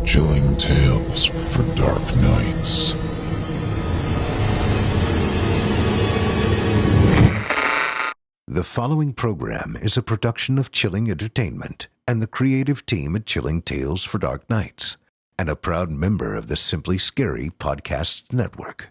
Chilling tales for dark nights. The following program is a production of Chilling Entertainment and the creative team at Chilling Tales for Dark Nights, and a proud member of the Simply Scary Podcasts Network.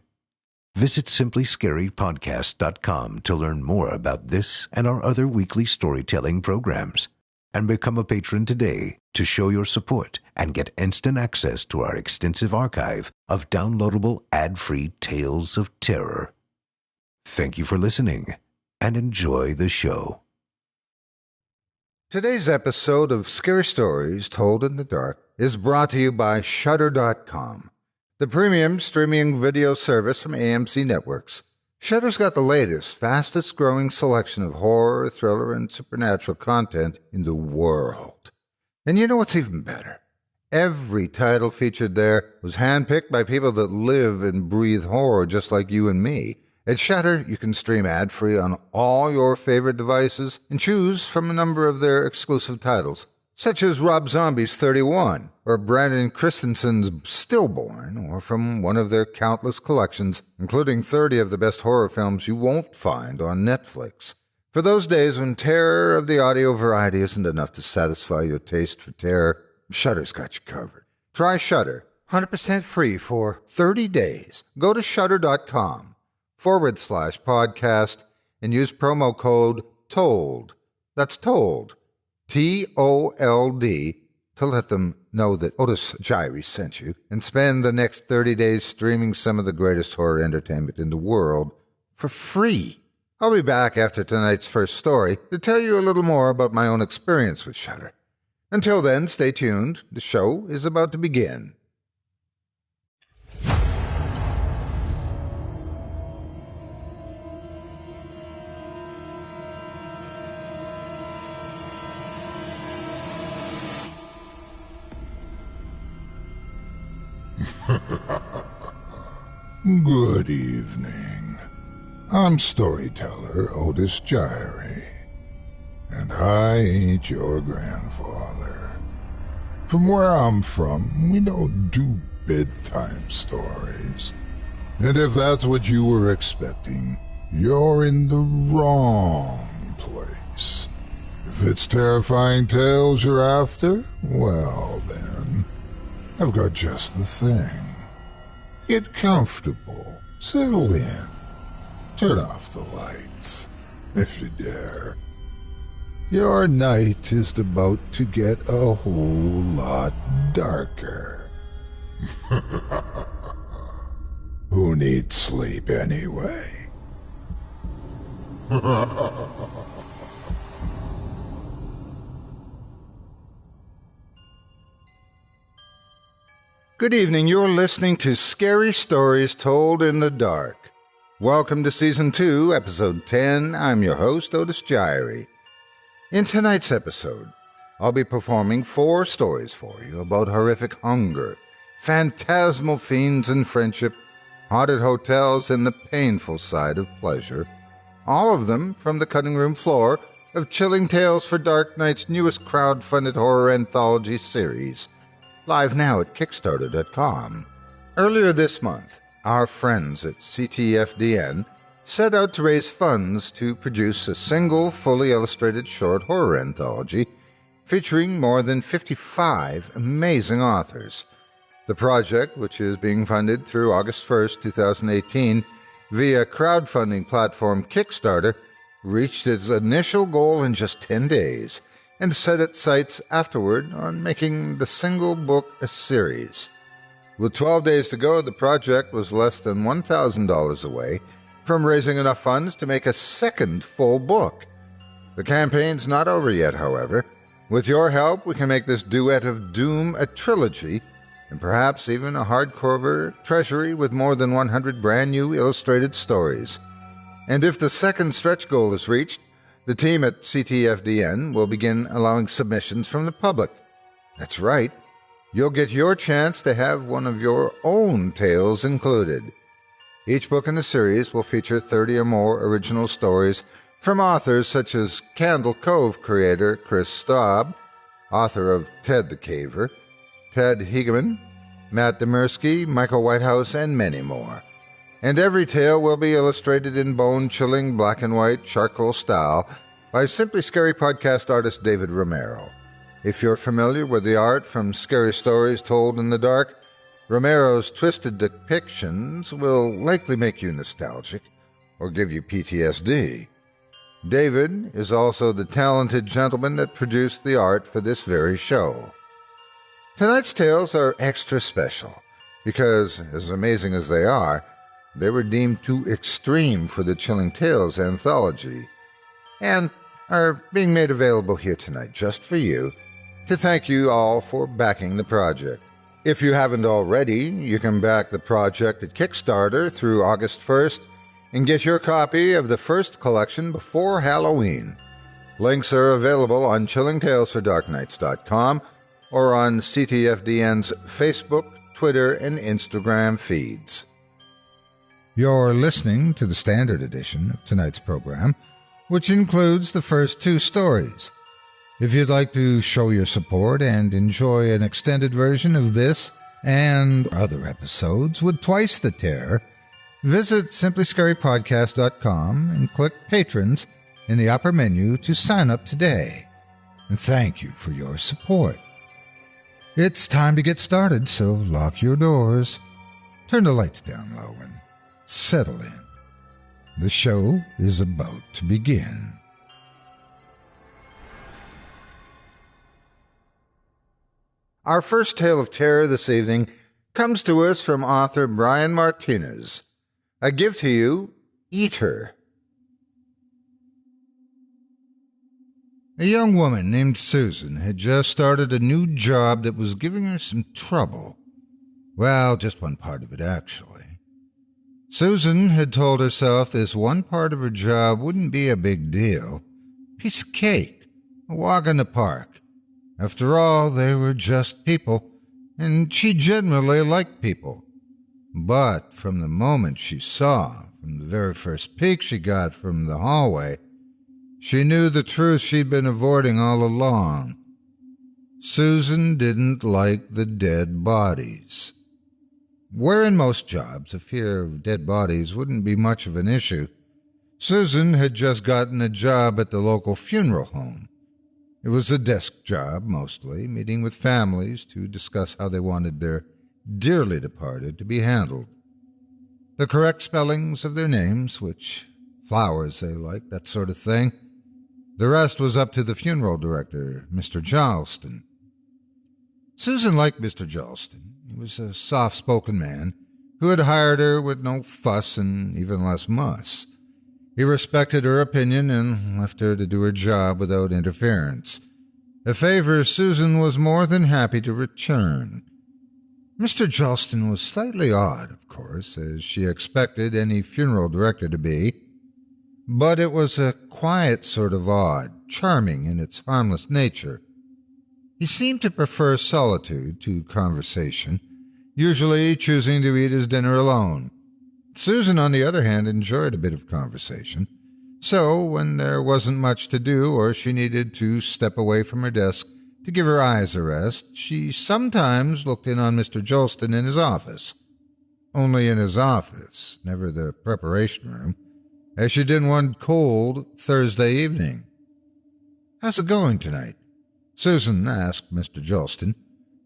Visit simplyscarypodcast.com to learn more about this and our other weekly storytelling programs, and become a patron today to show your support and get instant access to our extensive archive of downloadable ad-free tales of terror. Thank you for listening, and enjoy the show. Today's episode of Scary Stories Told in the Dark is brought to you by Shudder.com, the premium streaming video service from AMC Networks. Shudder's got the latest, fastest-growing selection of horror, thriller, and supernatural content in the world. And you know what's even better? Every title featured there was handpicked by people that live and breathe horror just like you and me. At Shudder, you can stream ad-free on all your favorite devices and choose from a number of their exclusive titles, such as Rob Zombie's 31, or Brandon Christensen's Stillborn, or from one of their countless collections, including 30 of the best horror films you won't find on Netflix. For those days when terror of the audio variety isn't enough to satisfy your taste for terror, Shudder's got you covered. Try Shudder, 100% free for 30 days. Go to shudder.com/podcast and use promo code TOLD. That's TOLD. TOLD, to let them know that Otis Gyrie sent you, and spend the next 30 days streaming some of the greatest horror entertainment in the world for free. I'll be back after tonight's first story to tell you a little more about my own experience with Shudder. Until then, stay tuned. The show is about to begin. Good evening. I'm storyteller Otis Gyrie, and I ain't your grandfather. From where I'm from, we don't do bedtime stories. And if that's what you were expecting, you're in the wrong place. If it's terrifying tales you're after, well then, I've got just the thing. Get comfortable, settle in, turn off the lights, if you dare. Your night is about to get a whole lot darker. Who needs sleep anyway? Good evening. You're listening to Scary Stories Told in the Dark. Welcome to Season 2, Episode 10. I'm your host, Otis Gyrie. In tonight's episode, I'll be performing 4 stories for you about horrific hunger, phantasmal fiends and friendship, haunted hotels, and the painful side of pleasure. All of them from the cutting room floor of Chilling Tales for Dark Night's newest crowd-funded horror anthology series, live now at Kickstarter.com. Earlier this month, our friends at CTFDN set out to raise funds to produce a single, fully illustrated short horror anthology featuring more than 55 amazing authors. The project, which is being funded through August 1st, 2018, via crowdfunding platform Kickstarter, reached its initial goal in just 10 days, and set its sights afterward on making the single book a series. With 12 days to go, the project was less than $1,000 away from raising enough funds to make a second full book. The campaign's not over yet, however. With your help, we can make this duet of doom a trilogy, and perhaps even a hardcover treasury with more than 100 brand new illustrated stories. And if the second stretch goal is reached, the team at CTFDN will begin allowing submissions from the public. That's right. You'll get your chance to have one of your own tales included. Each book in the series will feature 30 or more original stories from authors such as Candle Cove creator Chris Staub, author of Ted the Caver, Ted Hegeman, Matt Demirsky, Michael Whitehouse, and many more. And every tale will be illustrated in bone-chilling black and white charcoal style by Simply Scary podcast artist David Romero. If you're familiar with the art from Scary Stories Told in the Dark, Romero's twisted depictions will likely make you nostalgic or give you PTSD. David is also the talented gentleman that produced the art for this very show. Tonight's tales are extra special because, as amazing as they were deemed too extreme for the Chilling Tales anthology and are being made available here tonight just for you to thank you all for backing the project. If you haven't already, you can back the project at Kickstarter through August 1st and get your copy of the first collection before Halloween. Links are available on chillingtalesfordarknights.com or on CTFDN's Facebook, Twitter, and Instagram feeds. You're listening to the standard edition of tonight's program, which includes the first two stories. If you'd like to show your support and enjoy an extended version of this and other episodes with twice the terror, visit simplyscarypodcast.com and click Patrons in the upper menu to sign up today. And thank you for your support. It's time to get started, so lock your doors, turn the lights down low, and settle in. The show is about to begin. Our first tale of terror this evening comes to us from author Brian Martinez. I give to you, Eater. A young woman named Susan had just started a new job that was giving her some trouble. Well, just one part of it, actually. Susan had told herself this one part of her job wouldn't be a big deal. Piece of cake, a walk in the park. After all, they were just people, and she generally liked people. But from the moment she saw, from the very first peek she got from the hallway, she knew the truth she'd been avoiding all along. Susan didn't like the dead bodies. Where in most jobs a fear of dead bodies wouldn't be much of an issue, Susan had just gotten a job at the local funeral home. It was a desk job, mostly, meeting with families to discuss how they wanted their dearly departed to be handled. The correct spellings of their names, which flowers they liked, that sort of thing. The rest was up to the funeral director, Mr. Charleston. Susan liked Mr. Charleston. He was a soft-spoken man who had hired her with no fuss and even less muss. He respected her opinion and left her to do her job without interference, a favor Susan was more than happy to return. Mr. Charleston was slightly odd, of course, as she expected any funeral director to be, but it was a quiet sort of odd, charming in its harmless nature. He seemed to prefer solitude to conversation, usually choosing to eat his dinner alone. Susan, on the other hand, enjoyed a bit of conversation, so when there wasn't much to do or she needed to step away from her desk to give her eyes a rest, she sometimes looked in on Mr. Charleston in his office. Only in his office, never the preparation room, as she didn't want cold Thursday evening. "How's it going tonight?" Susan asked Mr. Charleston,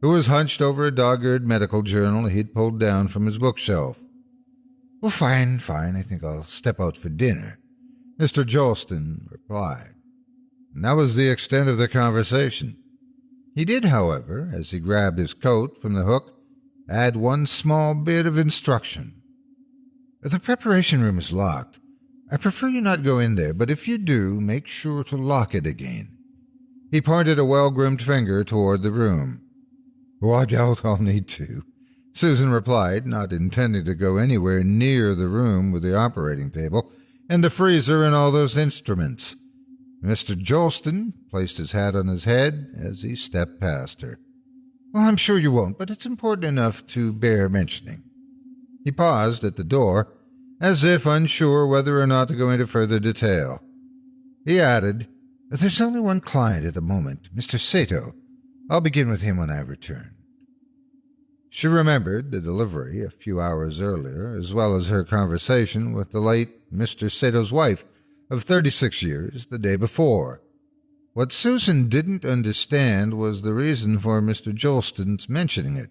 who was hunched over a dog-eared medical journal he'd pulled down from his bookshelf. "Well, fine. I think I'll step out for dinner," Mr. Charleston replied. And that was the extent of the conversation. He did, however, as he grabbed his coat from the hook, add one small bit of instruction. "The preparation room is locked. I prefer you not go in there, but if you do, make sure to lock it again." He pointed a well-groomed finger toward the room. "Oh, I doubt I'll need to," Susan replied, not intending to go anywhere near the room with the operating table and the freezer and all those instruments. Mr. Charleston placed his hat on his head as he stepped past her. "Well, I'm sure you won't, but it's important enough to bear mentioning." He paused at the door, as if unsure whether or not to go into further detail. He added, "There's only one client at the moment, Mr. Sato. I'll begin with him when I return." She remembered the delivery a few hours earlier, as well as her conversation with the late Mr. Sato's wife of 36 years the day before. What Susan didn't understand was the reason for Mr. Jolston's mentioning it,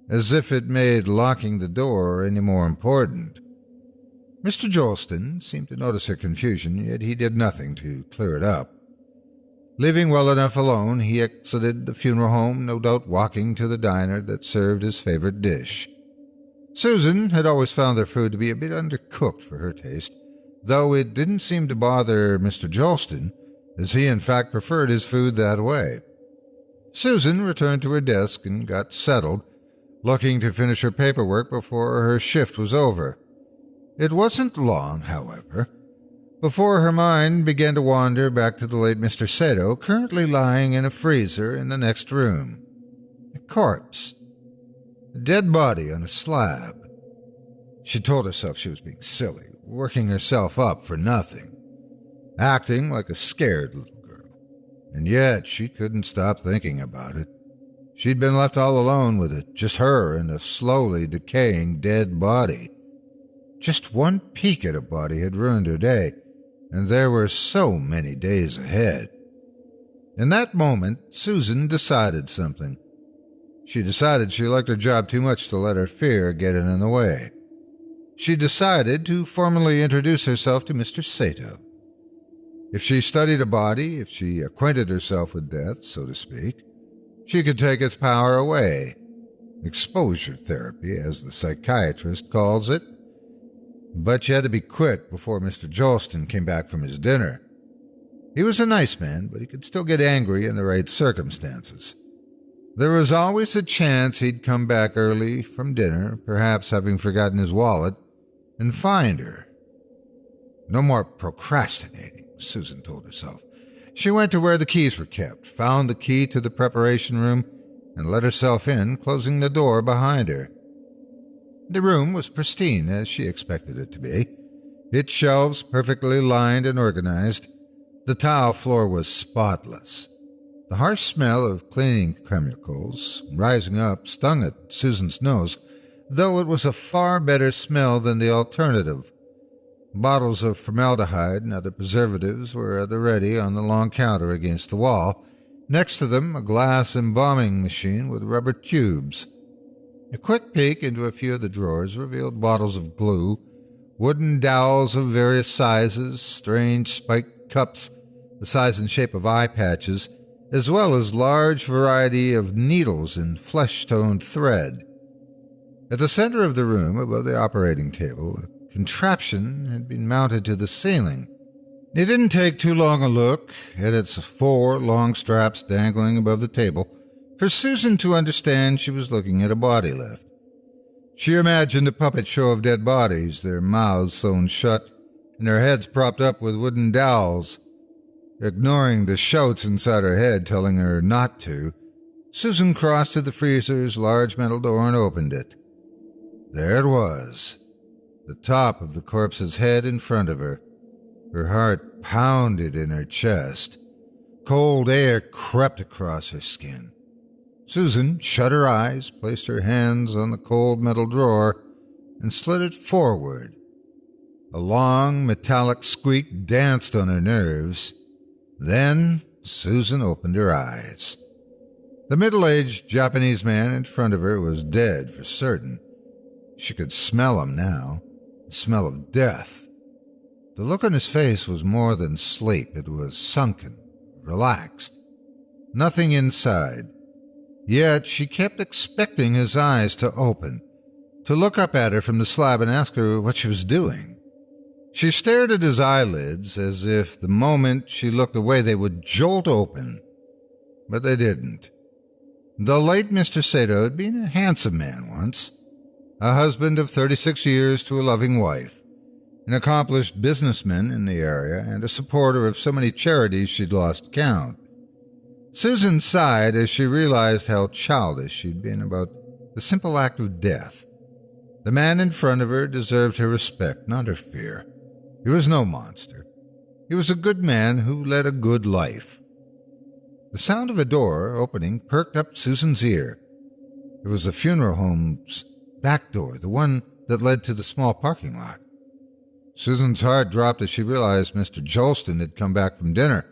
as if it made locking the door any more important. Mr. Jolston seemed to notice her confusion, yet he did nothing to clear it up. Leaving well enough alone, he exited the funeral home, no doubt walking to the diner that served his favorite dish. Susan had always found their food to be a bit undercooked for her taste, though it didn't seem to bother Mr. Jolston, as he in fact preferred his food that way. Susan returned to her desk and got settled, looking to finish her paperwork before her shift was over. It wasn't long, however, before her mind began to wander back to the late Mr. Sato, currently lying in a freezer in the next room. A corpse. A dead body on a slab. She told herself she was being silly, working herself up for nothing, acting like a scared little girl. And yet she couldn't stop thinking about it. She'd been left all alone with it, just her and a slowly decaying dead body. Just one peek at a body had ruined her day, and there were so many days ahead. In that moment, Susan decided something. She decided she liked her job too much to let her fear get in the way. She decided to formally introduce herself to Mr. Sato. If she studied a body, if she acquainted herself with death, so to speak, she could take its power away. Exposure therapy, as the psychiatrist calls it. But she had to be quick before Mr. Jolston came back from his dinner. He was a nice man, but he could still get angry in the right circumstances. There was always a chance he'd come back early from dinner, perhaps having forgotten his wallet, and find her. No more procrastinating, Susan told herself. She went to where the keys were kept, found the key to the preparation room, and let herself in, closing the door behind her. The room was pristine, as she expected it to be, its shelves perfectly lined and organized. The tile floor was spotless. The harsh smell of cleaning chemicals, rising up, stung at Susan's nose, though it was a far better smell than the alternative. Bottles of formaldehyde and other preservatives were at the ready on the long counter against the wall. Next to them, a glass embalming machine with rubber tubes. A quick peek into a few of the drawers revealed bottles of glue, wooden dowels of various sizes, strange spiked cups the size and shape of eye patches, as well as large variety of needles and flesh-toned thread. At the center of the room, above the operating table, a contraption had been mounted to the ceiling. It didn't take too long a look at its 4 long straps dangling above the table for Susan to understand she was looking at a body lift. She imagined a puppet show of dead bodies, their mouths sewn shut and their heads propped up with wooden dowels. Ignoring the shouts inside her head telling her not to, Susan crossed to the freezer's large metal door and opened it. There it was, the top of the corpse's head in front of her. Her heart pounded in her chest. Cold air crept across her skin. Susan shut her eyes, placed her hands on the cold metal drawer, and slid it forward. A long, metallic squeak danced on her nerves. Then Susan opened her eyes. The middle-aged Japanese man in front of her was dead for certain. She could smell him now, the smell of death. The look on his face was more than sleep. It was sunken, relaxed. Nothing inside. Yet she kept expecting his eyes to open, to look up at her from the slab and ask her what she was doing. She stared at his eyelids as if the moment she looked away they would jolt open. But they didn't. The late Mr. Sato had been a handsome man once, a husband of 36 years to a loving wife, an accomplished businessman in the area, and a supporter of so many charities she'd lost count. Susan sighed as she realized how childish she'd been about the simple act of death. The man in front of her deserved her respect, not her fear. He was no monster. He was a good man who led a good life. The sound of a door opening perked up Susan's ear. It was the funeral home's back door, the one that led to the small parking lot. Susan's heart dropped as she realized Mr. Jolston had come back from dinner.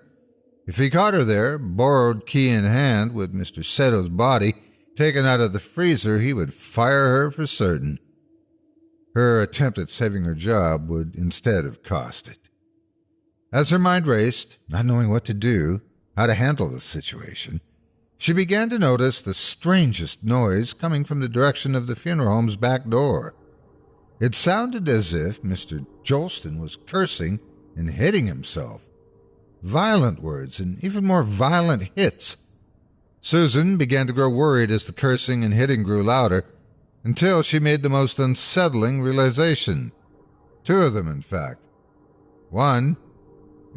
If he caught her there, borrowed key in hand, with Mr. Seto's body taken out of the freezer, he would fire her for certain. Her attempt at saving her job would instead have cost it. As her mind raced, not knowing what to do, how to handle the situation, she began to notice the strangest noise coming from the direction of the funeral home's back door. It sounded as if Mr. Jolston was cursing and hitting himself. Violent words and even more violent hits. Susan began to grow worried as the cursing and hitting grew louder, until she made the most unsettling realization. Two of them, in fact. One,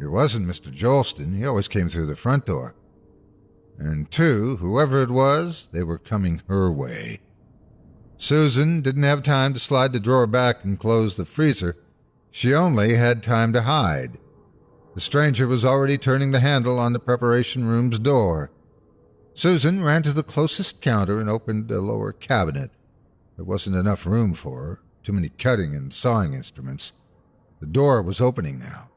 it wasn't Mr. Jolston. He always came through the front door. And two, whoever it was, they were coming her way. Susan didn't have time to slide the drawer back and close the freezer. She only had time to hide. The stranger was already turning the handle on the preparation room's door. Susan ran to the closest counter and opened a lower cabinet. There wasn't enough room for her, too many cutting and sawing instruments. The door was opening now.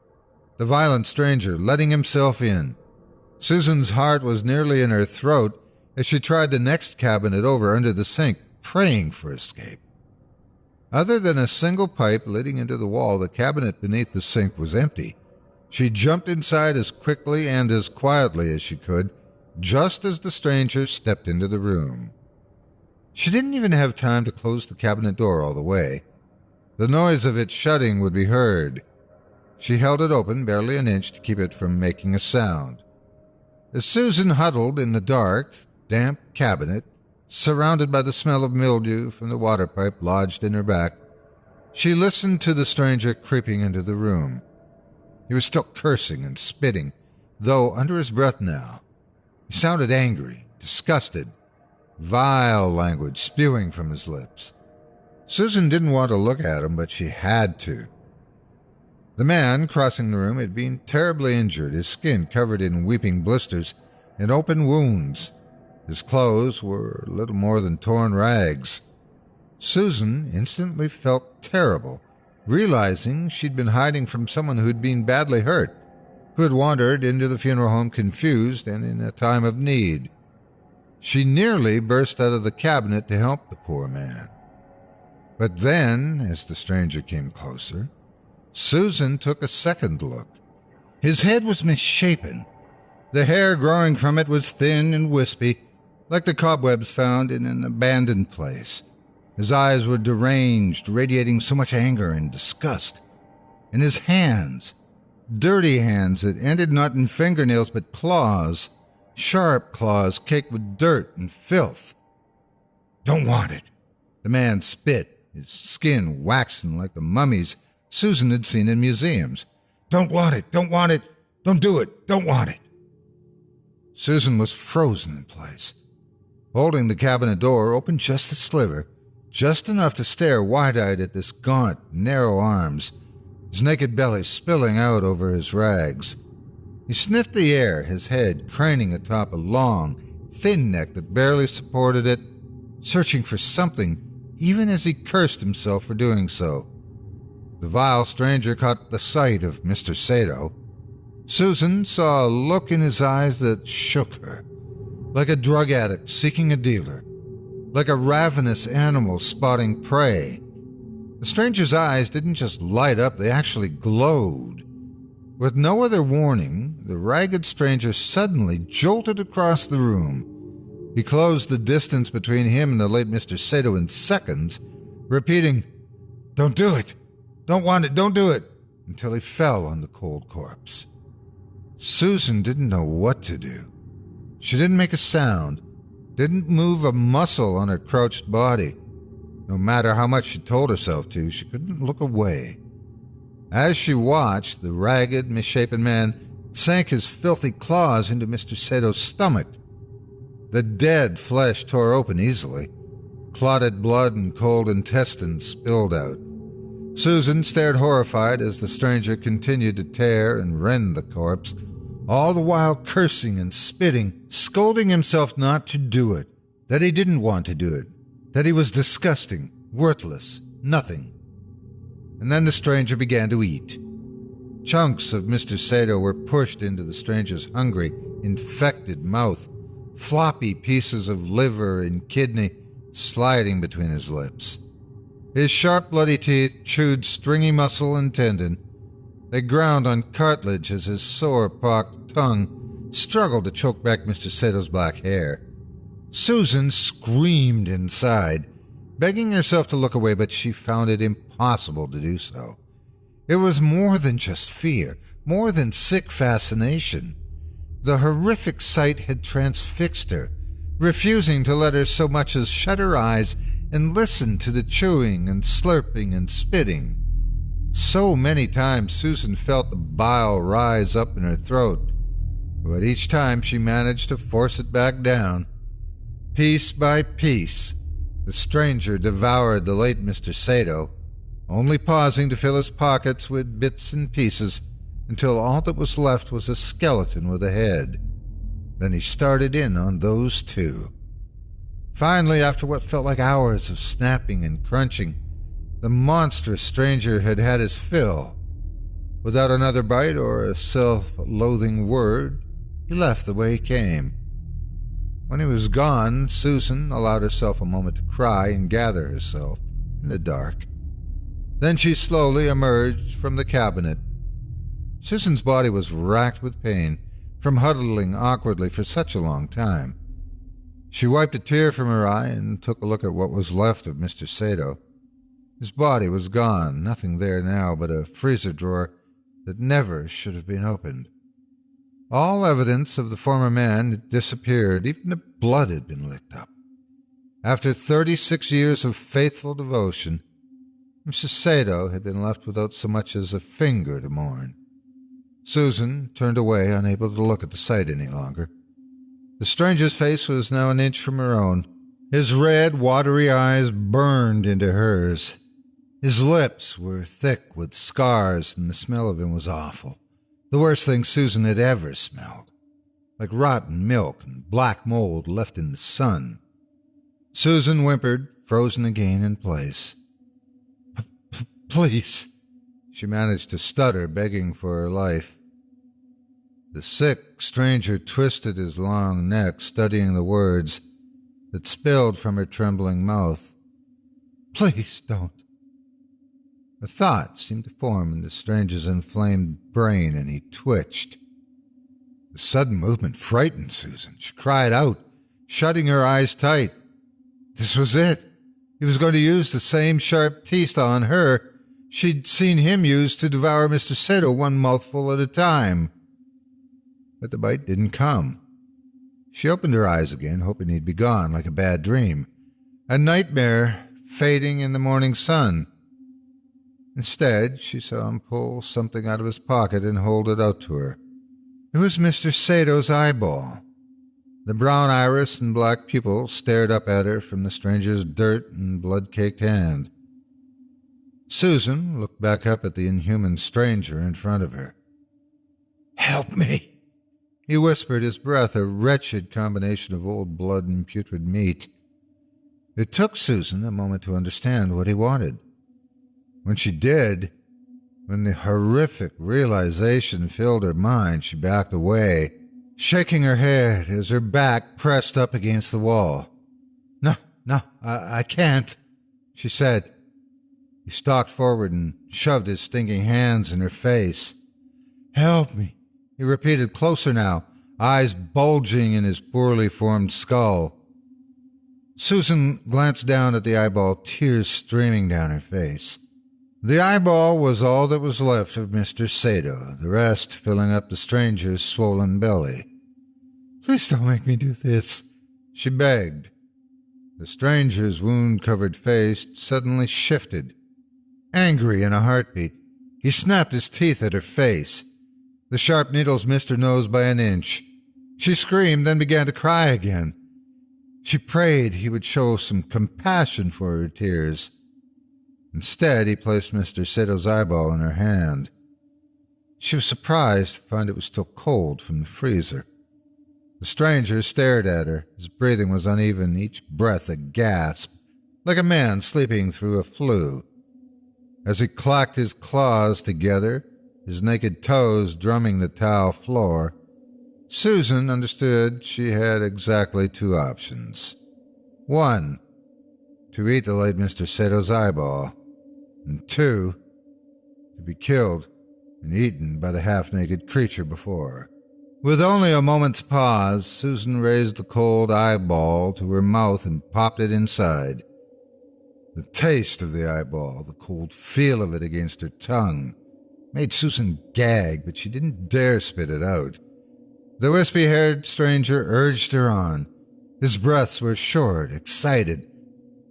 The violent stranger letting himself in. Susan's heart was nearly in her throat as she tried the next cabinet over under the sink, praying for escape. Other than a single pipe leading into the wall, the cabinet beneath the sink was empty. She jumped inside as quickly and as quietly as she could, just as the stranger stepped into the room. She didn't even have time to close the cabinet door all the way. The noise of it shutting would be heard. She held it open barely an inch to keep it from making a sound. As Susan huddled in the dark, damp cabinet, surrounded by the smell of mildew from the water pipe lodged in her back, she listened to the stranger creeping into the room. He was still cursing and spitting, though under his breath now. He sounded angry, disgusted, vile language spewing from his lips. Susan didn't want to look at him, but she had to. The man crossing the room had been terribly injured, his skin covered in weeping blisters and open wounds. His clothes were little more than torn rags. Susan instantly felt terrible, realizing she'd been hiding from someone who'd been badly hurt, who had wandered into the funeral home confused and in a time of need. She nearly burst out of the cabinet to help the poor man. But then, as the stranger came closer, Susan took a second look. His head was misshapen. The hair growing from it was thin and wispy, like the cobwebs found in an abandoned place. His eyes were deranged, radiating so much anger and disgust. And his hands, dirty hands that ended not in fingernails but claws, sharp claws caked with dirt and filth. "Don't want it." The man spit, his skin waxen like the mummies Susan had seen in museums. "Don't want it, don't want it, don't do it, don't want it." Susan was frozen in place, holding the cabinet door open just a sliver, just enough to stare wide-eyed at this gaunt, narrow arms, his naked belly spilling out over his rags. He sniffed the air, his head craning atop a long, thin neck that barely supported it, searching for something, even as he cursed himself for doing so. The vile stranger caught the sight of Mr. Sato. Susan saw a look in his eyes that shook her, like a drug addict seeking a dealer, like a ravenous animal spotting prey. The stranger's eyes didn't just light up, they actually glowed. With no other warning, the ragged stranger suddenly jolted across the room. He closed the distance between him and the late Mr. Sato in seconds, repeating, "Don't do it! Don't want it! Don't do it!" until he fell on the cold corpse. Susan didn't know what to do. She didn't make a sound, didn't move a muscle on her crouched body. No matter how much she told herself to, she couldn't look away. As she watched, the ragged, misshapen man sank his filthy claws into Mr. Sato's stomach. The dead flesh tore open easily. Clotted blood and cold intestines spilled out. Susan stared horrified as the stranger continued to tear and rend the corpse, all the while cursing and spitting, scolding himself not to do it. that he didn't want to do it, that he was disgusting, worthless, nothing. And then the stranger began to eat. Chunks of Mr. Sato were pushed into the stranger's hungry, infected mouth, floppy pieces of liver and kidney sliding between his lips. His sharp, bloody teeth chewed stringy muscle and tendon. They ground on cartilage as his sore, pocked tongue struggled to choke back Mr. Sato's black hair. Susan screamed inside, begging herself to look away, but she found it impossible to do so. It was more than just fear, more than sick fascination. The horrific sight had transfixed her, refusing to let her so much as shut her eyes and listen to the chewing and slurping and spitting. So many times Susan felt the bile rise up in her throat, but each time she managed to force it back down. Piece by piece, the stranger devoured the late Mr. Sato, only pausing to fill his pockets with bits and pieces until all that was left was a skeleton with a head. Then he started in on those two. Finally, after what felt like hours of snapping and crunching, the monstrous stranger had had his fill. Without another bite or a self-loathing word, he left the way he came. When he was gone, Susan allowed herself a moment to cry and gather herself in the dark. Then she slowly emerged from the cabinet. Susan's body was racked with pain from huddling awkwardly for such a long time. She wiped a tear from her eye and took a look at what was left of Mr. Sato. His body was gone, nothing there now but a freezer drawer that never should have been opened. All evidence of the former man had disappeared, even the blood had been licked up. After 36 years of faithful devotion, Mrs. Sato had been left without so much as a finger to mourn. Susan turned away, unable to look at the sight any longer. The stranger's face was now an inch from her own. His red, watery eyes burned into hers. His lips were thick with scars, and the smell of him was awful. The worst thing Susan had ever smelled, like rotten milk and black mold left in the sun. Susan whimpered, frozen again in place. Please, she managed to stutter, begging for her life. The sick stranger twisted his long neck, studying the words that spilled from her trembling mouth. Please don't. A thought seemed to form in the stranger's inflamed brain, and he twitched. The sudden movement frightened Susan. She cried out, shutting her eyes tight. This was it. He was going to use the same sharp teeth on her she'd seen him use to devour Mr. Sato one mouthful at a time. But the bite didn't come. She opened her eyes again, hoping he'd be gone like a bad dream, a nightmare fading in the morning sun. Instead, she saw him pull something out of his pocket and hold it out to her. It was Mr. Sato's eyeball. The brown iris and black pupil stared up at her from the stranger's dirt and blood-caked hand. Susan looked back up at the inhuman stranger in front of her. "Help me," he whispered, his breath a wretched combination of old blood and putrid meat. It took Susan a moment to understand what he wanted. When she did, when the horrific realization filled her mind, she backed away, shaking her head as her back pressed up against the wall. No, I can't," she said. He stalked forward and shoved his stinking hands in her face. "Help me," he repeated, closer now, eyes bulging in his poorly formed skull. Susan glanced down at the eyeball, tears streaming down her face. The eyeball was all that was left of Mr. Sato, the rest filling up the stranger's swollen belly. "Please don't make me do this," she begged. The stranger's wound-covered face suddenly shifted. Angry in a heartbeat, he snapped his teeth at her face. The sharp needles missed her nose by an inch. She screamed, then began to cry again. She prayed he would show some compassion for her tears. Instead, he placed Mr. Sato's eyeball in her hand. She was surprised to find it was still cold from the freezer. The stranger stared at her. His breathing was uneven, each breath a gasp, like a man sleeping through a flu. As he clacked his claws together, his naked toes drumming the tile floor, Susan understood she had exactly two options. One, to eat the late Mr. Sato's eyeball, and two, to be killed and eaten by the half-naked creature before her. With only a moment's pause, Susan raised the cold eyeball to her mouth and popped it inside. The taste of the eyeball, the cold feel of it against her tongue, made Susan gag, but she didn't dare spit it out. The wispy-haired stranger urged her on. His breaths were short, excited.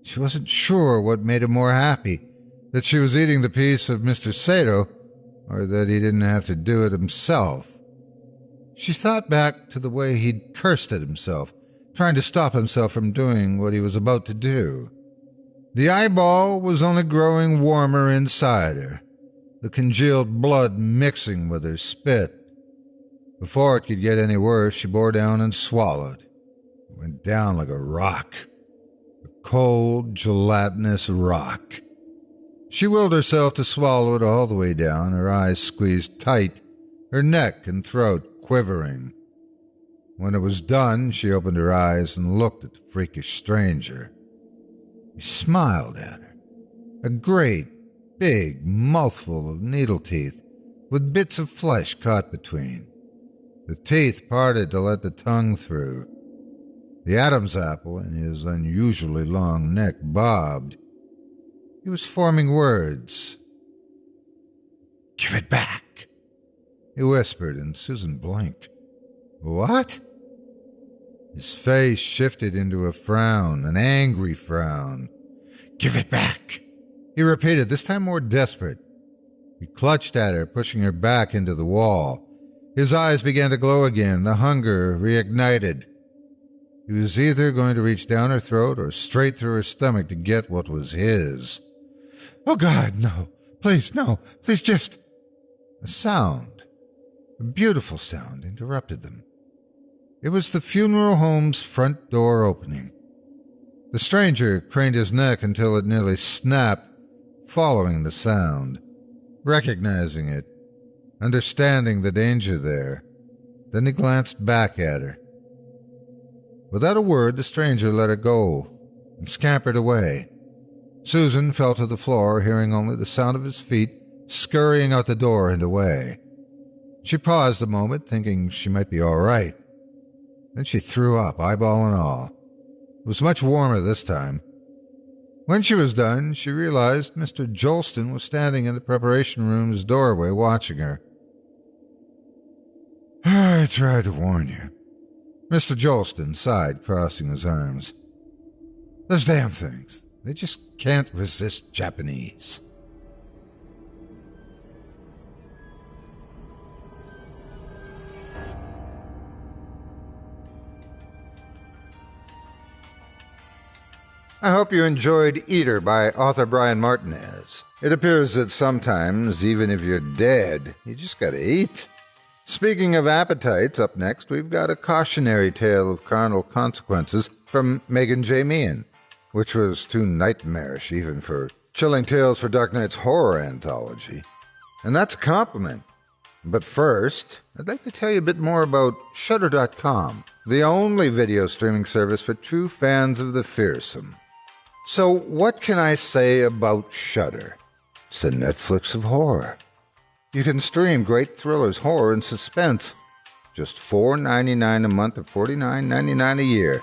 She wasn't sure what made him more happy, that she was eating the piece of Mr. Sato, or that he didn't have to do it himself. She thought back to the way he'd cursed at himself, trying to stop himself from doing what he was about to do. The eyeball was only growing warmer inside her, the congealed blood mixing with her spit. Before it could get any worse, she bore down and swallowed. It went down like a rock, a cold, gelatinous rock. She willed herself to swallow it all the way down, her eyes squeezed tight, her neck and throat quivering. When it was done, she opened her eyes and looked at the freakish stranger. He smiled at her, a great, big mouthful of needle teeth with bits of flesh caught between. The teeth parted to let the tongue through. The Adam's apple in his unusually long neck bobbed. He was forming words. "Give it back," he whispered, and Susan blinked. "What?" His face shifted into a frown, an angry frown. "Give it back," he repeated, this time more desperate. He clutched at her, pushing her back into the wall. His eyes began to glow again, the hunger reignited. He was either going to reach down her throat or straight through her stomach to get what was his. "Oh, God, no. Please, no. Please just—" A sound, a beautiful sound, interrupted them. It was the funeral home's front door opening. The stranger craned his neck until it nearly snapped, following the sound, recognizing it, understanding the danger there. Then he glanced back at her. Without a word, the stranger let her go and scampered away. Susan fell to the floor, hearing only the sound of his feet scurrying out the door and away. She paused a moment, thinking she might be all right. Then she threw up, eyeball and all. It was much warmer this time. When she was done, she realized Mr. Jolston was standing in the preparation room's doorway watching her. "I tried to warn you," Mr. Jolston sighed, crossing his arms. "Those damn things, they just can't resist Japanese." I hope you enjoyed Eater by author Brian Martinez. It appears that sometimes, even if you're dead, you just gotta eat. Speaking of appetites, up next we've got a cautionary tale of carnal consequences from Meagan J. Meehan, which was too nightmarish even for Chilling Tales for Dark Knight's horror anthology. And that's a compliment. But first, I'd like to tell you a bit more about Shudder.com, the only video streaming service for true fans of the fearsome. So what can I say about Shudder? It's the Netflix of horror. You can stream great thrillers, horror, and suspense. Just $4.99 a month or $49.99 a year.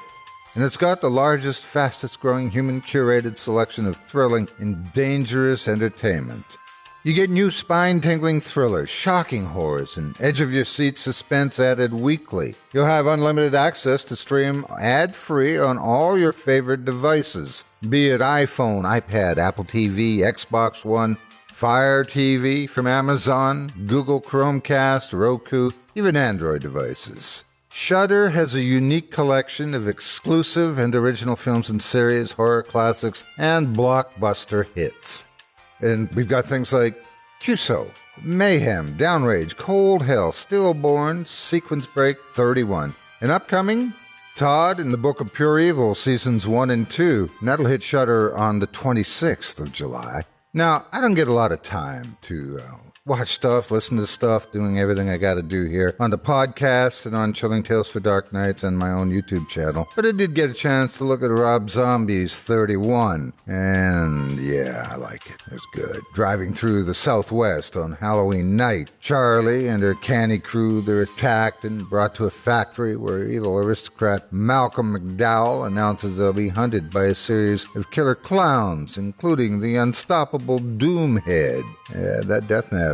And it's got the largest, fastest-growing human-curated selection of thrilling and dangerous entertainment. You get new spine-tingling thrillers, shocking horrors, and edge-of-your-seat suspense added weekly. You'll have unlimited access to stream ad-free on all your favorite devices, be it iPhone, iPad, Apple TV, Xbox One, Fire TV from Amazon, Google Chromecast, Roku, even Android devices. Shudder has a unique collection of exclusive and original films and series, horror classics, and blockbuster hits. And we've got things like Cuso, Mayhem, Downrage, Cold Hell, Stillborn, Sequence Break, 31, And upcoming, Todd and the Book of Pure Evil, Seasons 1 and 2. And that'll hit Shudder on the 26th of July. Now, I don't get a lot of time to watch stuff, listen to stuff, doing everything I got to do here on the podcast and on Chilling Tales for Dark Nights and my own YouTube channel. But I did get a chance to look at Rob Zombie's 31. And yeah, I like it. It's good. Driving through the Southwest on Halloween night, Charlie and her canny crew, they're attacked and brought to a factory where evil aristocrat Malcolm McDowell announces they'll be hunted by a series of killer clowns, including the unstoppable Doomhead. Yeah, that deathmatch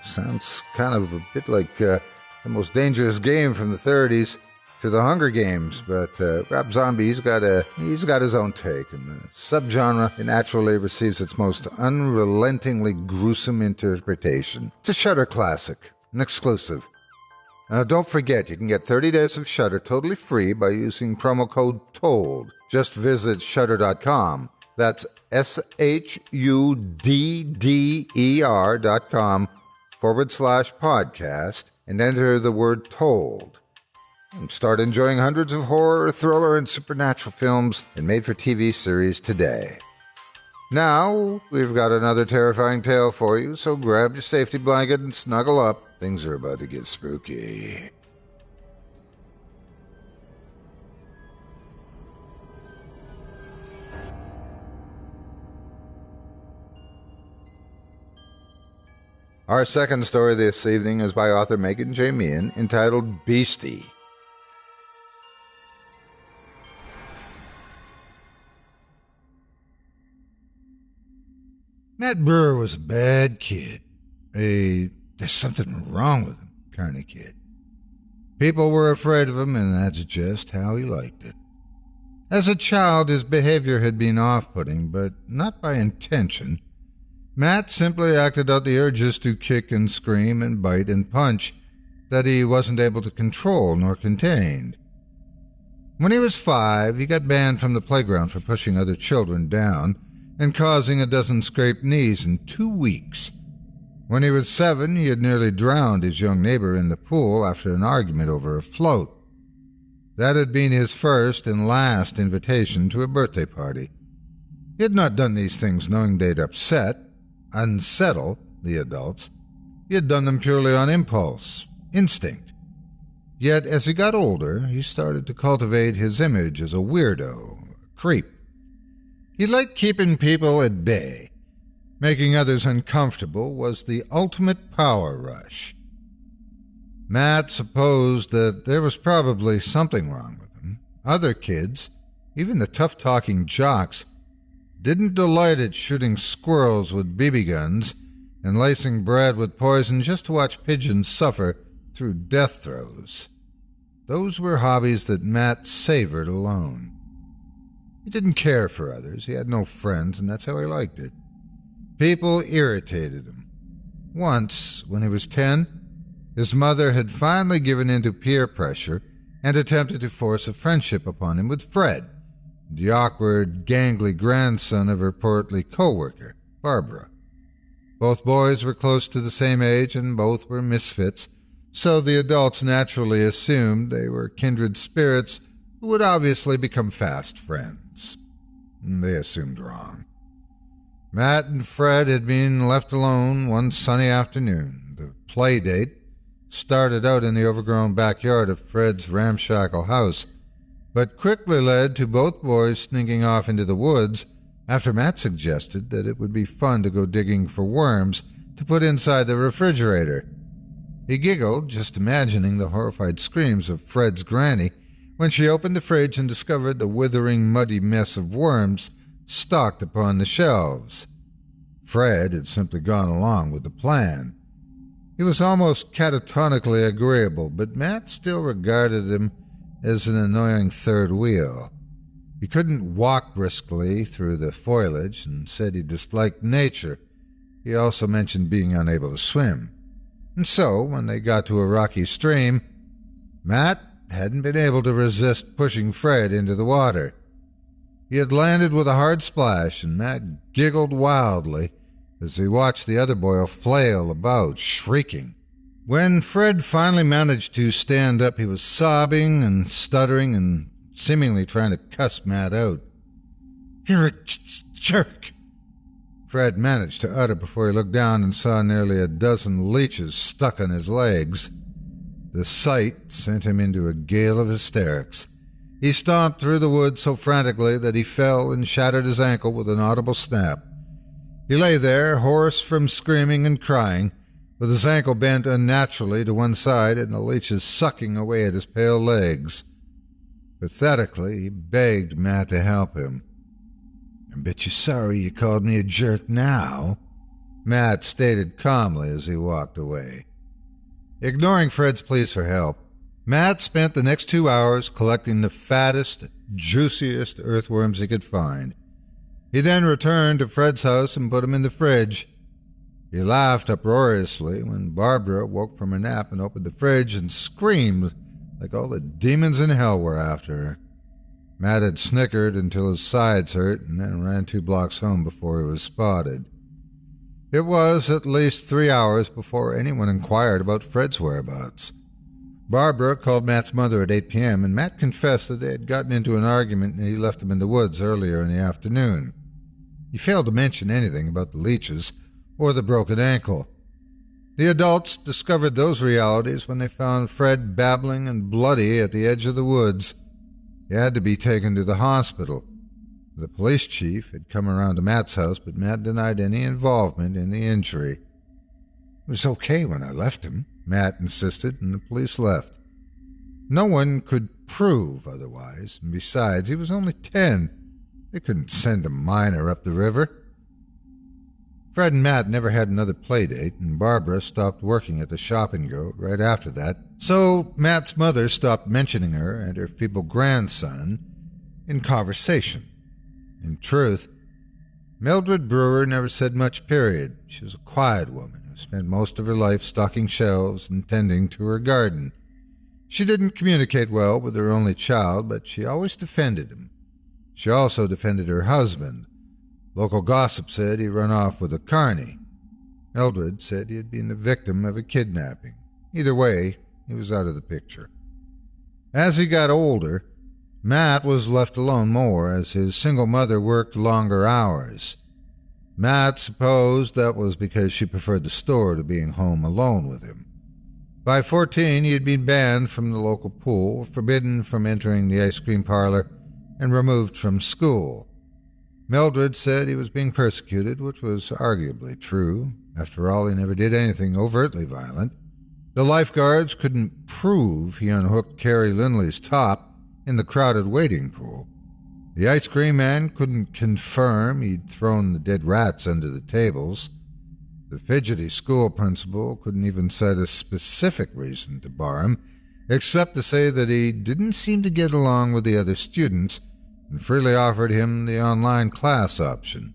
sounds kind of a bit like the most dangerous game from the 30s to the Hunger Games, but Rob Zombie, he's got his own take, and the subgenre naturally receives its most unrelentingly gruesome interpretation. It's a Shudder classic, an exclusive. Don't forget, you can get 30 days of Shudder totally free by using promo code TOLD. Just visit Shudder.com. That's SHUDDER.com/podcast and enter the word TOLD. And start enjoying hundreds of horror, thriller, and supernatural films and made-for-TV series today. Now, we've got another terrifying tale for you, so grab your safety blanket and snuggle up. Things are about to get spooky. Our second story this evening is by author Meagan J. Meehan, entitled Beastie. Matt Brewer was a bad kid. There's something wrong with him kind of kid. People were afraid of him, and that's just how he liked it. As a child, his behavior had been off-putting, but not by intention. Matt simply acted out the urges to kick and scream and bite and punch that he wasn't able to control nor contain. When he was 5, he got banned from the playground for pushing other children down and causing a dozen scraped knees in 2 weeks. When he was 7, he had nearly drowned his young neighbor in the pool after an argument over a float. That had been his first and last invitation to a birthday party. He had not done these things knowing they'd unsettle the adults. He had done them purely on impulse, instinct. Yet, as he got older, he started to cultivate his image as a weirdo, a creep. He liked keeping people at bay. Making others uncomfortable was the ultimate power rush. Matt supposed that there was probably something wrong with him. Other kids, even the tough-talking jocks, didn't delight at shooting squirrels with BB guns and lacing bread with poison just to watch pigeons suffer through death throes. Those were hobbies that Matt savored alone. He didn't care for others. He had no friends, and that's how he liked it. People irritated him. Once, when he was 10, his mother had finally given in to peer pressure and attempted to force a friendship upon him with Fred, the awkward, gangly grandson of her portly co-worker, Barbara. Both boys were close to the same age, and both were misfits, so the adults naturally assumed they were kindred spirits who would obviously become fast friends. They assumed wrong. Matt and Fred had been left alone one sunny afternoon. The play date started out in the overgrown backyard of Fred's ramshackle house, but quickly led to both boys sneaking off into the woods after Matt suggested that it would be fun to go digging for worms to put inside the refrigerator. He giggled, just imagining the horrified screams of Fred's granny when she opened the fridge and discovered the withering, muddy mess of worms stocked upon the shelves. Fred had simply gone along with the plan. He was almost catatonically agreeable, but Matt still regarded him as an annoying third wheel. He couldn't walk briskly through the foliage and said he disliked nature. He also mentioned being unable to swim. And so, when they got to a rocky stream, Matt hadn't been able to resist pushing Fred into the water. He had landed with a hard splash, and Matt giggled wildly as he watched the other boy flail about, shrieking. When Fred finally managed to stand up, he was sobbing and stuttering and seemingly trying to cuss Matt out. "You're a jerk," Fred managed to utter before he looked down and saw nearly a dozen leeches stuck on his legs. The sight sent him into a gale of hysterics. He stomped through the woods so frantically that he fell and shattered his ankle with an audible snap. He lay there, hoarse from screaming and crying, with his ankle bent unnaturally to one side and the leeches sucking away at his pale legs. Pathetically, he begged Matt to help him. "I bet you're sorry you called me a jerk now," Matt stated calmly as he walked away. Ignoring Fred's pleas for help, Matt spent the next 2 hours collecting the fattest, juiciest earthworms he could find. He then returned to Fred's house and put them in the fridge. He laughed uproariously when Barbara woke from her nap and opened the fridge and screamed like all the demons in hell were after her. Matt had snickered until his sides hurt and then ran 2 blocks home before he was spotted. It was at least 3 hours before anyone inquired about Fred's whereabouts. Barbara called Matt's mother at 8 p.m., and Matt confessed that they had gotten into an argument and he left him in the woods earlier in the afternoon. He failed to mention anything about the leeches or the broken ankle. The adults discovered those realities when they found Fred babbling and bloody at the edge of the woods. He had to be taken to the hospital. The police chief had come around to Matt's house, but Matt denied any involvement in the injury. "It was okay when I left him," Matt insisted, and the police left. No one could prove otherwise, and besides, he was only 10. They couldn't send a minor up the river. Fred and Matt never had another play date, and Barbara stopped working at the shopping goat right after that, so Matt's mother stopped mentioning her and her feeble grandson in conversation. In truth, Mildred Brewer never said much, period. She was a quiet woman who spent most of her life stocking shelves and tending to her garden. She didn't communicate well with her only child, but she always defended him. She also defended her husband. Local gossip said he ran off with a carny. Mildred said he had been the victim of a kidnapping. Either way, he was out of the picture. As he got older, Matt was left alone more as his single mother worked longer hours. Matt supposed that was because she preferred the store to being home alone with him. By 14, he had been banned from the local pool, forbidden from entering the ice cream parlor, and removed from school. Mildred said he was being persecuted, which was arguably true. After all, he never did anything overtly violent. The lifeguards couldn't prove he unhooked Carrie Lindley's top in the crowded waiting pool. The ice cream man couldn't confirm he'd thrown the dead rats under the tables. The fidgety school principal couldn't even cite a specific reason to bar him, except to say that he didn't seem to get along with the other students and freely offered him the online class option.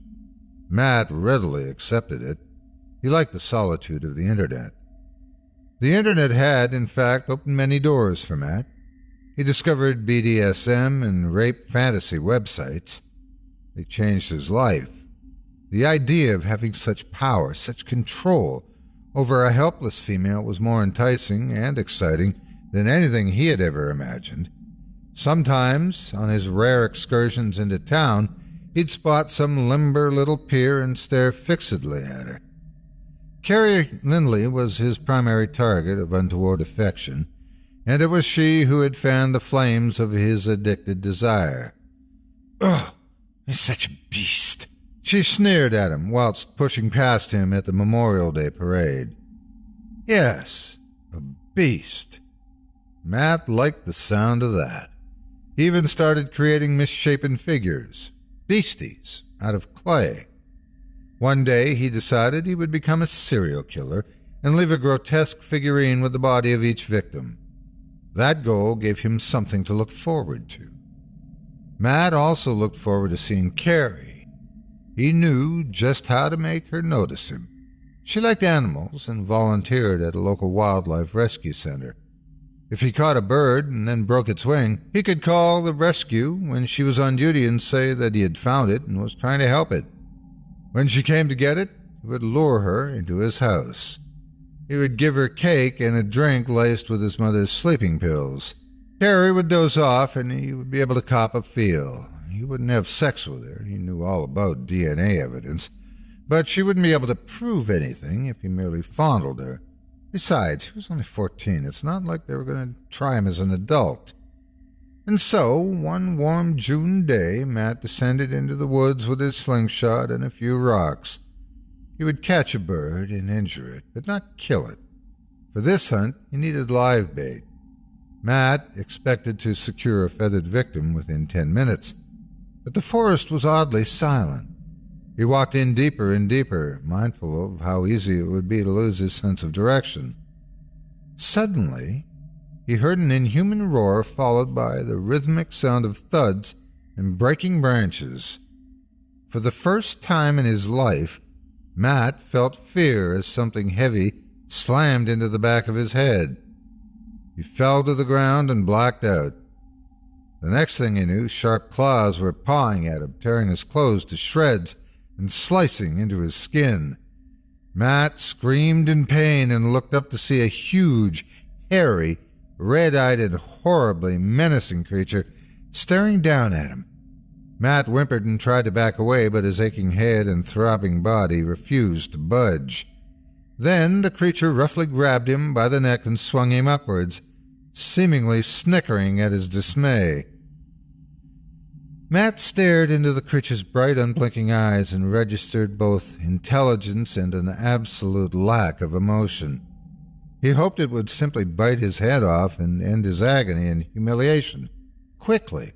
Matt readily accepted it. He liked the solitude of the internet. The internet had, in fact, opened many doors for Matt. He discovered BDSM and rape fantasy websites. They changed his life. The idea of having such power, such control over a helpless female was more enticing and exciting than anything he had ever imagined. Sometimes, on his rare excursions into town, he'd spot some limber little peer and stare fixedly at her. Carrie Lindley was his primary target of untoward affection, and it was she who had fanned the flames of his addicted desire. "Oh, you're such a beast," she sneered at him whilst pushing past him at the Memorial Day parade. Yes, a beast. Matt liked the sound of that. He even started creating misshapen figures, beasties, out of clay. One day he decided he would become a serial killer and leave a grotesque figurine with the body of each victim. That goal gave him something to look forward to. Matt also looked forward to seeing Carrie. He knew just how to make her notice him. She liked animals and volunteered at a local wildlife rescue center. If he caught a bird and then broke its wing, he could call the rescue when she was on duty and say that he had found it and was trying to help it. When she came to get it, he would lure her into his house. He would give her cake and a drink laced with his mother's sleeping pills. Carrie would doze off, and he would be able to cop a feel. He wouldn't have sex with her. He knew all about DNA evidence. But she wouldn't be able to prove anything if he merely fondled her. Besides, he was only 14. It's not like they were going to try him as an adult. And so, one warm June day, Matt descended into the woods with his slingshot and a few rocks. He would catch a bird and injure it, but not kill it. For this hunt, he needed live bait. Matt expected to secure a feathered victim within 10 minutes, but the forest was oddly silent. He walked in deeper and deeper, mindful of how easy it would be to lose his sense of direction. Suddenly, he heard an inhuman roar followed by the rhythmic sound of thuds and breaking branches. For the first time in his life, Matt felt fear as something heavy slammed into the back of his head. He fell to the ground and blacked out. The next thing he knew, sharp claws were pawing at him, tearing his clothes to shreds and slicing into his skin. Matt screamed in pain and looked up to see a huge, hairy, red-eyed and horribly menacing creature staring down at him. Matt whimpered and tried to back away, but his aching head and throbbing body refused to budge. Then the creature roughly grabbed him by the neck and swung him upwards, seemingly snickering at his dismay. Matt stared into the creature's bright, unblinking eyes and registered both intelligence and an absolute lack of emotion. He hoped it would simply bite his head off and end his agony and humiliation quickly,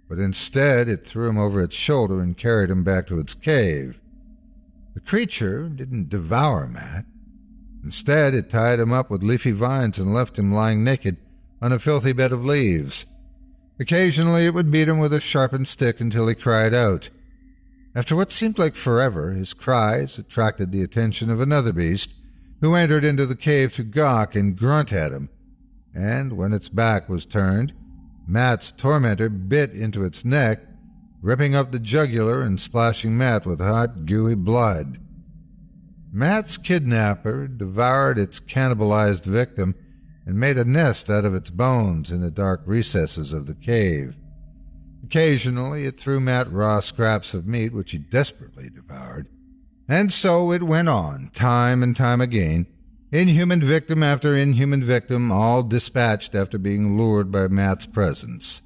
but instead it threw him over its shoulder and carried him back to its cave. The creature didn't devour Matt. Instead, it tied him up with leafy vines and left him lying naked on a filthy bed of leaves. Occasionally it would beat him with a sharpened stick until he cried out. After what seemed like forever, his cries attracted the attention of another beast, who entered into the cave to gawk and grunt at him, and when its back was turned, Matt's tormentor bit into its neck, ripping up the jugular and splashing Matt with hot, gooey blood. Matt's kidnapper devoured its cannibalized victim and made a nest out of its bones in the dark recesses of the cave. Occasionally it threw Matt raw scraps of meat, which he desperately devoured. And so it went on, time and time again, inhuman victim after inhuman victim, all dispatched after being lured by Matt's presence.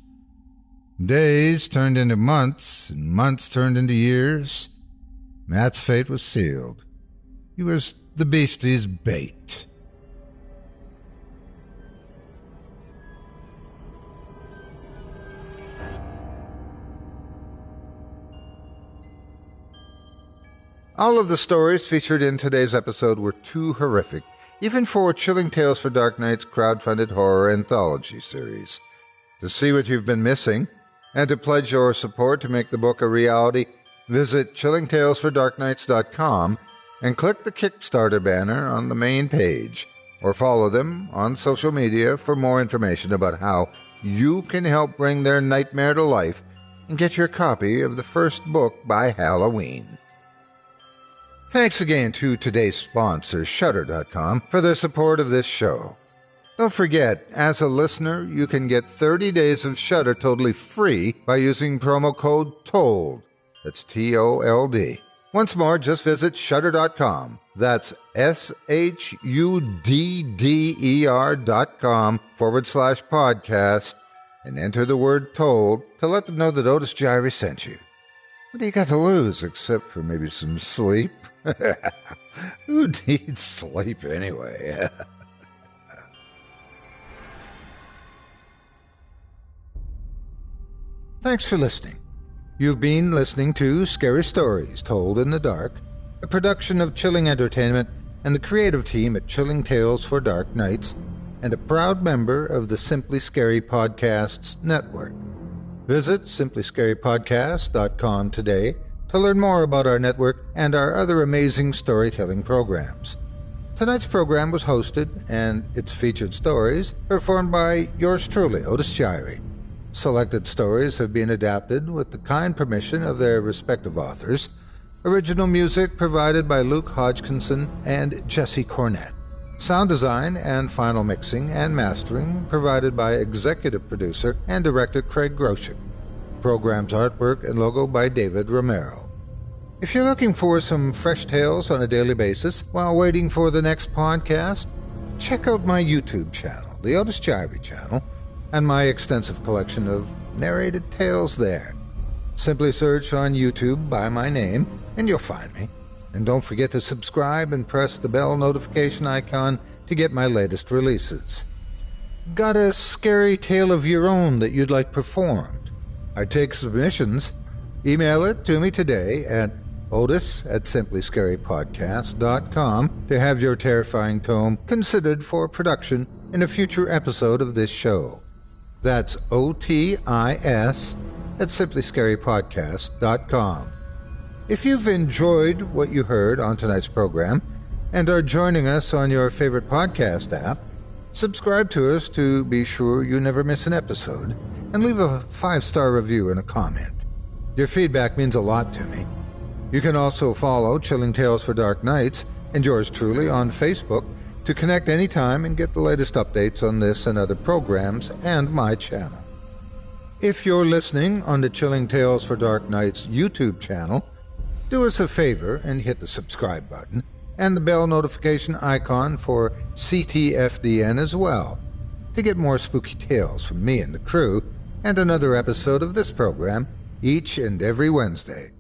Days turned into months, and months turned into years. Matt's fate was sealed. He was the Beastie's bait. All of the stories featured in today's episode were too horrific, even for Chilling Tales for Dark Night's crowdfunded horror anthology series. To see what you've been missing, and to pledge your support to make the book a reality, visit chillingtalesfordarknights.com and click the Kickstarter banner on the main page, or follow them on social media for more information about how you can help bring their nightmare to life and get your copy of the first book by Halloween. Thanks again to today's sponsor, Shudder.com, for their support of this show. Don't forget, as a listener, you can get 30 days of Shudder totally free by using promo code TOLD. That's TOLD. Once more, just visit Shudder.com. That's SHUDDER.com/podcast and enter the word TOLD to let them know that Otis Gyrie sent you. What do you got to lose, except for maybe some sleep? Who needs sleep anyway? Thanks for listening. You've been listening to Scary Stories Told in the Dark, a production of Chilling Entertainment and the creative team at Chilling Tales for Dark Nights, and a proud member of the Simply Scary Podcasts Network. Visit simplyscarypodcast.com today to learn more about our network and our other amazing storytelling programs. Tonight's program was hosted, and its featured stories performed by yours truly, Otis Gyrie. Selected stories have been adapted with the kind permission of their respective authors. Original music provided by Luke Hodgkinson and Jesse Cornett. Sound design and final mixing and mastering provided by executive producer and director Craig Groshek. Program's artwork and logo by David Romero. If you're looking for some fresh tales on a daily basis while waiting for the next podcast, check out my YouTube channel, the Otis Jiry channel, and my extensive collection of narrated tales there. Simply search on YouTube by my name, and you'll find me. And don't forget to subscribe and press the bell notification icon to get my latest releases. Got a scary tale of your own that you'd like performed? I take submissions. Email it to me today at otis@simplyscarypodcast.com to have your terrifying tome considered for production in a future episode of this show. That's OTIS@simplyscarypodcast.com. If you've enjoyed what you heard on tonight's program and are joining us on your favorite podcast app, subscribe to us to be sure you never miss an episode, and leave a 5-star review and a comment. Your feedback means a lot to me. You can also follow Chilling Tales for Dark Nights and yours truly on Facebook to connect anytime and get the latest updates on this and other programs and my channel. If you're listening on the Chilling Tales for Dark Nights YouTube channel, do us a favor and hit the subscribe button and the bell notification icon for CTFDN as well to get more spooky tales from me and the crew and another episode of this program each and every Wednesday.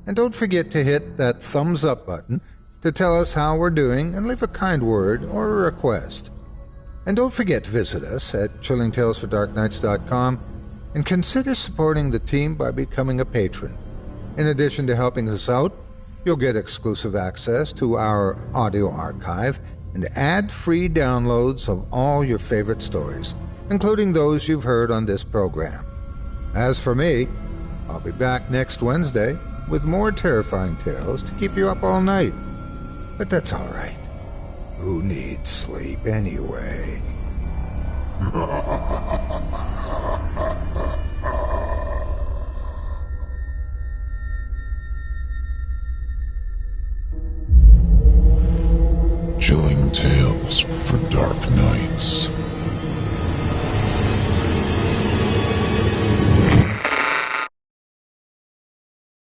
And don't forget to hit that thumbs up button to tell us how we're doing and leave a kind word or a request. And don't forget to visit us at chillingtalesfordarknights.com and consider supporting the team by becoming a patron. In addition to helping us out, you'll get exclusive access to our audio archive and ad-free downloads of all your favorite stories, including those you've heard on this program. As for me, I'll be back next Wednesday with more terrifying tales to keep you up all night. But that's all right. Who needs sleep anyway? Chilling Tales for Dark Nights.